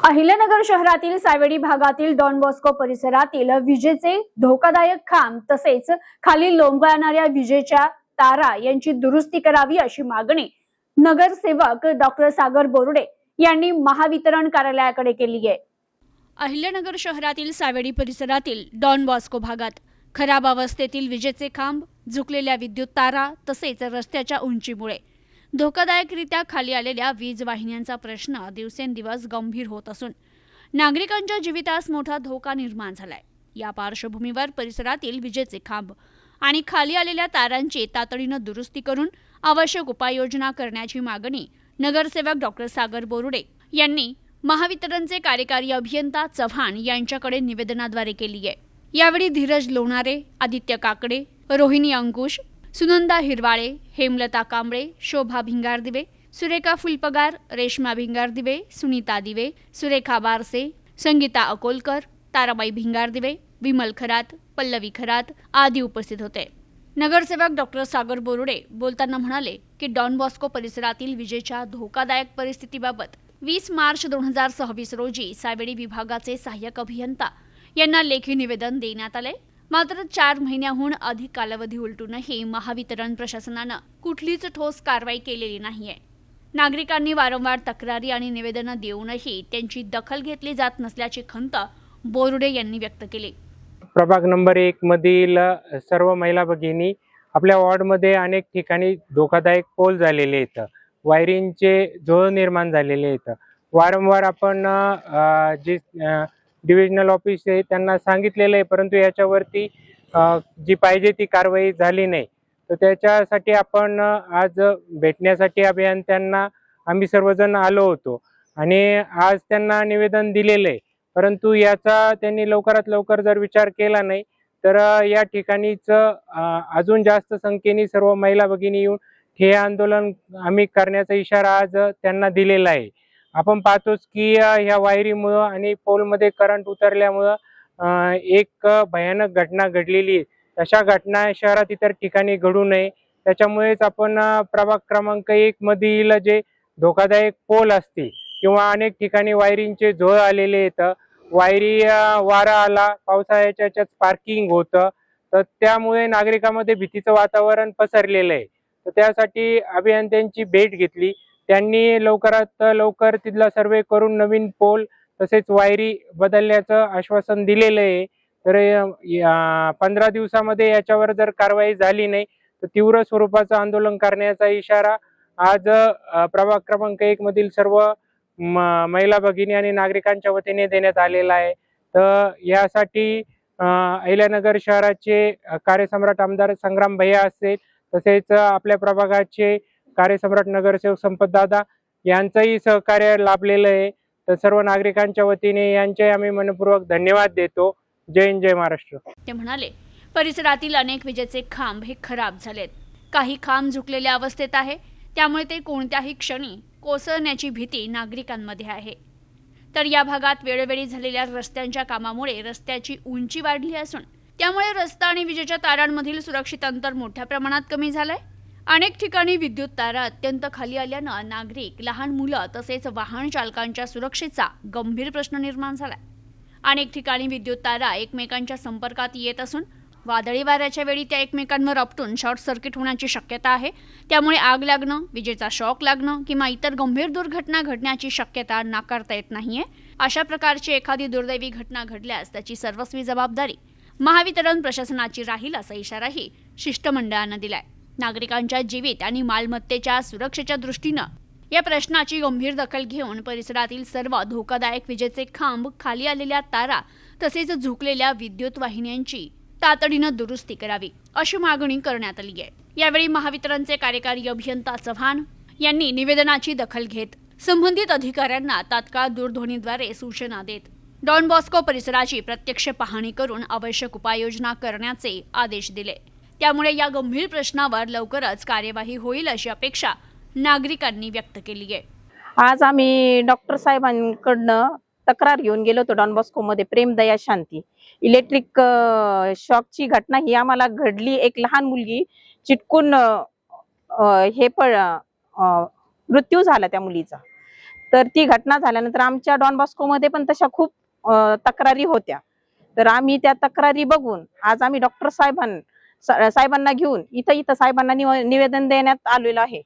अहिल्यानगर शहरातील सावेडी भागातील don Bosco परिसरातील विजेचे धोकादायक खांब तसेच खाली लोंबणाऱ्या विजेच्या तारा यांची दुरुस्ती करावी अशी मागणी नगरसेवक डॉक्टर सागर बोरुडे यांनी महावितरण कार्यालयाकडे केली आहे। अहिल्यानगर शहरातील सावेडी परिसरातील डॉन बॉस्को भागात खराब अवस्थेतील विजेचे खांब, झुकलेल्या विद्युत तारा तसेच रस्त्याच्या उंचीमुळे धोकादायकरित्या खाली आलेल्या वीज वाहिन्यांचा प्रश्न दिवसेंदिवस गंभीर होत असून नागरिकांच्या जीवितास मोठा धोका निर्माण झालाय। या पार्श्वभूमीवर परिसरातील विजेचे खांब आणि खाली आलेल्या तारांची तातडीने दुरुस्ती करून आवश्यक उपाययोजना करण्याची मागणी नगरसेवक डॉक्टर सागर बोरुडे यांनी महावितरणचे कार्यकारी अभियंता चव्हाण यांच्याकडे निवेदनाद्वारे केली आहे। यावेळी धीरज लोणारे, आदित्य काकडे, रोहिणी अंकुश, सुनंदा हिरवाळे, हेमलता कांबळे, शोभा भिंगारदिवे, सुरेखा फुलपगार, रेश्मा भिंगारदिवे, सुनीता दिवे, सुरेखा बारसे, संगीता अकोलकर, ताराबाई भिंगारदिवे, विमल खरात, पल्लवी खरात आदी उपस्थित होते। नगरसेवक डॉक्टर सागर बोरुडे बोलताना म्हणाले की डॉन बॉस्को परिसरातील विजेच्या धोकादायक परिस्थितीबाबत 20 मार्च 2026 रोजी सावेडी विभागाचे सहाय्यक अभियंता यांना लेखी निवेदन देण्यात आले। मात्र 4 महिन्याहून अधिक कालावधी उलटूनही महावितरण प्रशासनानं कुठलीच ठोस कारवाई केलेली नाहीये। नागरिकांनी वारंवार तक्रारी आणि निवेदनं देऊनही त्यांची दखल घेतली जात नसल्याची खंत बोरुडे यांनी व्यक्त केली। प्रभाग नंबर 1 मधील सर्व महिला भगिनी आपल्या वॉर्डमध्ये अनेक ठिकाणी धोकादायक पोल झालेले आहेत, वायरिंगचे झोळ निर्माण झालेले आहेत। वारंवार आपण जे डिव्हिजनल ऑफिस आहे त्यांना सांगितलेलं आहे, परंतु याच्यावरती जी पाहिजे ती कारवाई झाली नाही। तर त्याच्यासाठी आपण आज भेटण्यासाठी अभियंत्यांना आम्ही सर्वजण आलो होतो आणि आज त्यांना निवेदन दिलेलं आहे, परंतु याचा त्यांनी लवकरात लवकर जर विचार केला नाही तर या ठिकाणीच अजून जास्त संख्येने सर्व महिला भगिनी येऊन हे आंदोलन आम्ही करण्याचा इशारा आज त्यांना दिलेला आहे। आपण पाहतोच की ह्या वायरीमुळे आणि पोलमध्ये करंट उतरल्यामुळं एक भयानक घटना घडलेली आहे। अशा घटना शहरात इतर ठिकाणी घडू नये त्याच्यामुळेच आपण प्रभाग क्रमांक 1 मधील जे धोकादायक पोल असतील किंवा अनेक ठिकाणी वायरिंगचे झोळ आलेले आहेत, वायरी वारा आला, पावसाळ्याच्या याच्यात स्पार्किंग होतं, तर त्यामुळे नागरिकांमध्ये भीतीचं वातावरण पसरलेलं आहे। तर त्यासाठी अभियंत्यांची भेट घेतली, त्यांनी लवकरात लवकर तिथला सर्वे करून नवीन पोल तसेच वायरी बदलण्याचं आश्वासन दिलेलं आहे। तर 15 दिवसामध्ये याच्यावर जर कारवाई झाली नाही तर तीव्र स्वरूपाचं आंदोलन करण्याचा इशारा आज प्रभाग क्रमांक 1 मधील सर्व महिला भगिनी आणि नागरिकांच्या वतीने देण्यात आलेला आहे। तर यासाठी अहिल्यानगर शहराचे कार्यसम्राट आमदार संग्राम भैया असेल, तसेच आपल्या प्रभागाचे कार्यसम्राट नगरसेवक संपतदादा यांचंही सहकार्य लाभलेलं आहे। तर सर्व नागरिकांच्या वतीने यांचे आम्ही मनपूर्वक धन्यवाद देतो। जय हिंद, जय महाराष्ट्र। ते म्हणाले परिसरातील अनेक विजेचे खांब हे खराब झालेत, काही खांब झुकलेल्या अवस्थेत आहे, त्यामुळे ते कोणत्याही क्षणी कोसळण्याची भीती नागरिकांमध्ये आहे। तर या भागात वेळोवेळी झालेल्या रस्त्यांच्या कामामुळे रस्त्याची उंची वाढली असून त्यामुळे रस्ता आणि विजेच्या तारांमधील सुरक्षित अंतर मोठ्या प्रमाणात कमी झालंय। अनेक ठिकाणी विद्युत तारा अत्यंत खाली आल्यानं नागरिक, लहान मुलं तसेच वाहन चालकांच्या सुरक्षेचा गंभीर प्रश्न निर्माण झालाय। अनेक ठिकाणी विद्युत तारा एकमेकांच्या संपर्कात येत असून वादळी वाऱ्याच्या वेळी त्या एकमेकांवर आपटून शॉर्ट सर्किट होण्याची शक्यता आहे, त्यामुळे आग लागणं, विजेचा शॉक लागणं किंवा इतर गंभीर दुर्घटना घडण्याची शक्यता नाकारता येत नाहीये। अशा प्रकारची एखादी दुर्दैवी घटना घडल्यास त्याची सर्वस्वी जबाबदारी महावितरण प्रशासनाची राहील असा इशाराही शिष्टमंडळानं दिलाय। नागरिकांच्या जीवित आणि मालमत्तेच्या सुरक्षेच्या दृष्टीनं या प्रश्नाची गंभीर दखल घेऊन परिसरातील सर्व धोकादायक विजेचे खांब, खाली आलेल्या तारा तसेच झुकलेल्या विद्युत वाहिन्यांची तातडीनं दुरुस्ती करावी अशी मागणी करण्यात आली आहे। यावेळी महावितरणचे कार्यकारी अभियंता चव्हाण यांनी निवेदनाची दखल घेत संबंधित अधिकाऱ्यांना तात्काळ दूरध्वनीद्वारे सूचना देत डॉन बॉस्को परिसराची प्रत्यक्ष पाहणी करून आवश्यक उपाययोजना करण्याचे आदेश दिले। त्यामुळे या गंभीर प्रश्नावर लवकरच कार्यवाही होईल अशी अपेक्षा नागरिकांनी व्यक्त केली आहे। आज आम्ही डॉक्टर साहेबांकडनं तक्रार घेऊन गेलो होतो डॉन बॉस्को मध्ये प्रेम दया शांती इलेक्ट्रिक शॉकची घटना ही आम्हाला घडली। एक लहान मुलगी चिटकून मृत्यू झाला त्या मुलीचा। तर ती घटना झाल्यानंतर आमच्या डॉन बॉस्कोमध्ये पण तशा खूप तक्रारी होत्या. तर आम्ही त्या तक्रारी बघून आज आम्ही डॉक्टर साहेबांना घेऊन इथं साहेबांना निवेदन देण्यात आलेलं आहे.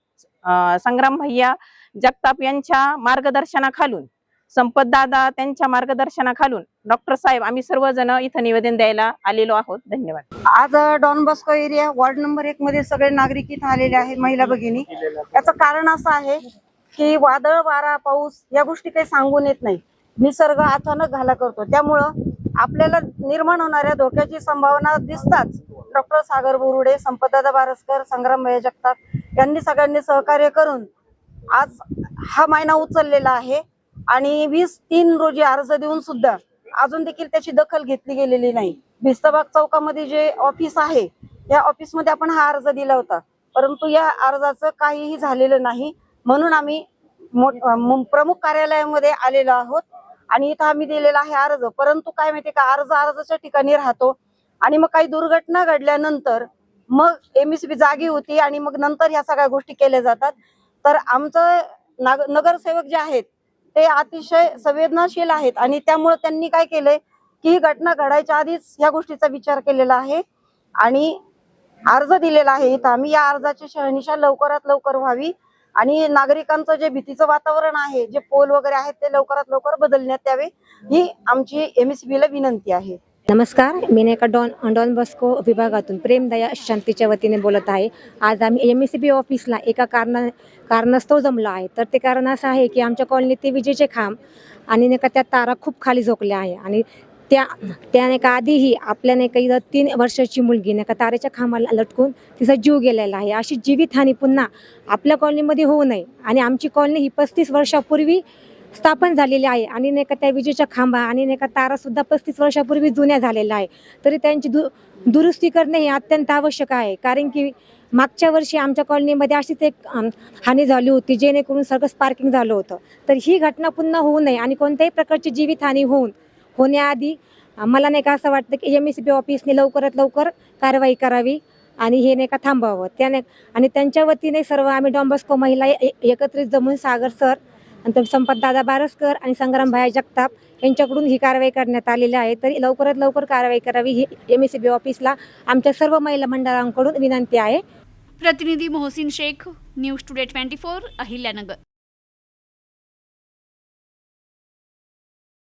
संग्राम भैया जगताप यांच्या मार्गदर्शनाखालून, संपत दादा त्यांच्या मार्गदर्शनाखालून डॉक्टर साहेब आम्ही सर्वजण इथं निवेदन द्यायला आलेलो आहोत. धन्यवाद. आज Don Bosco area ward number 1 मध्ये सगळे नागरिक इथं आलेले आहेत, महिला भगिनी. याचं कारण असं आहे की वादळ, वारा, पाऊस या गोष्टी काही सांगून येत नाही. निसर्ग अचानक घाला करतो, त्यामुळं आपल्याला निर्माण होणाऱ्या धोक्याची संभावना दिसताच डॉक्टर सागर बोरुडे, संपतदादा बारसकर, संग्राम भैया जगताप यांनी सगळ्यांनी सहकार्य करून आज हा महिना उचललेला आहे. आणि 20/3 रोजी अर्ज देऊन सुद्धा अजून देखील त्याची दखल घेतली गेलेली नाही. भिस्तबाग चौकामध्ये जे ऑफिस आहे या ऑफिसमध्ये आपण हा अर्ज दिला होता, परंतु या अर्जाचं काहीही झालेलं नाही. म्हणून आम्ही प्रमुख कार्यालयामध्ये आलेलो आहोत आणि इथं आम्ही दिलेला आहे अर्ज. परंतु काय माहिती का, अर्जाच्या ठिकाणी राहतो आणि मग काही दुर्घटना घडल्यानंतर मग MSB जागी होती आणि मग नंतर ह्या सगळ्या गोष्टी केल्या जातात. तर आमचं नगरसेवक जे आहेत ते अतिशय संवेदनशील आहेत आणि त्यामुळे त्यांनी काय केलंय की ही घटना घडायच्या आधीच ह्या गोष्टीचा विचार केलेला आहे आणि अर्ज दिलेला आहे. इथं आम्ही या अर्जाची शहानिशा लवकरात लवकर व्हावी आणि नागरिकांचं जे भीतीचं वातावरण आहे, जे पोल वगैरे आहेत ते लवकरात लवकर बदलण्यात यावे, ही आमची MSB ला विनंती आहे. नमस्कार, मी नेका डॉन बॉस्को विभागातून प्रेमदया शांतीच्या वतीने बोलत आहे. आज आम्ही MSB ऑफिसला एका कारणास्तव जमलो आहे. तर ते कारण असं आहे की आमच्या कॉलनीत ते विजेचे खांब आणि नाही का त्या तारा खूप खाली झोकल्या आहे आणि त्या नाही का आधीही आपल्या नाही का 3 वर्षाची मुलगी नाही का तारेच्या खांबाला लटकून तिचा जीव गेलेला आहे. अशी जीवितहानी पुन्हा आपल्या कॉलनीमध्ये होऊ नये आणि आमची कॉलनी ही 35 वर्षापूर्वी स्थापन झालेली आहे आणि नाही का त्या विजेच्या खांबा आणि नाही का तारा सुद्धा 35 वर्षापूर्वी जुन्या झालेल्या आहे. तरी त्यांची दुरुस्ती करणे हे अत्यंत आवश्यक आहे. कारण की मागच्या वर्षी आमच्या कॉलनीमध्ये अशीच एक हानी झाली होती, जेणेकरून सगळं स्पार्किंग झालं होतं. तर ही घटना पुन्हा होऊ नये आणि कोणत्याही प्रकारची जीवितहानी होण्याआधी मला नाही का असं वाटतं की MSB ऑफिसने लवकरात लवकर कारवाई करावी आणि हे नाही का थांबावं. त्याने आणि त्यांच्या वतीने सर्व आम्ही डॉन बॉस्को महिला एकत्रित जमून सागर सर, नंतर संपतदादा बारसकर आणि संग्राम भैया जगताप यांच्याकडून ही कारवाई करण्यात आलेली आहे. तरी लवकरात लवकर कारवाई करावी ही MSB ऑफिसला आमच्या सर्व महिला मंडळांकडून विनंती आहे. प्रतिनिधी मोहसिन शेख, न्यूज टुडे 24, अहिल्यानगर.